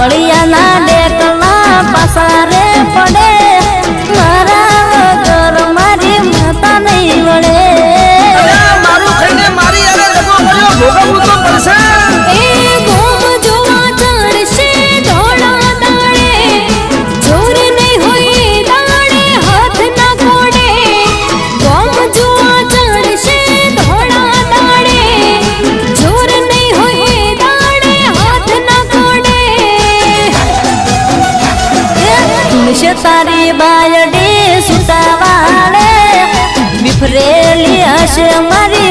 વળિયાના ડેકલા પાસારે પડે મારા વગર મારી માતા નહીં વળે મારું ખાઈને મારી યાર લગો પડ્યો ભોગવવું તો પડશે એ ગોમ જોવા ચડશે ધોળા દાડે જોર નહીં હોય દાડે હાથ ના કોડે ગોમ જોવા ચડશે ધોળા દાડે જોર નહીં હોય દાડે હાથ ના કોડે નિશે તારી બાયડી સુતાવાળે વિફરેલી હશે મારી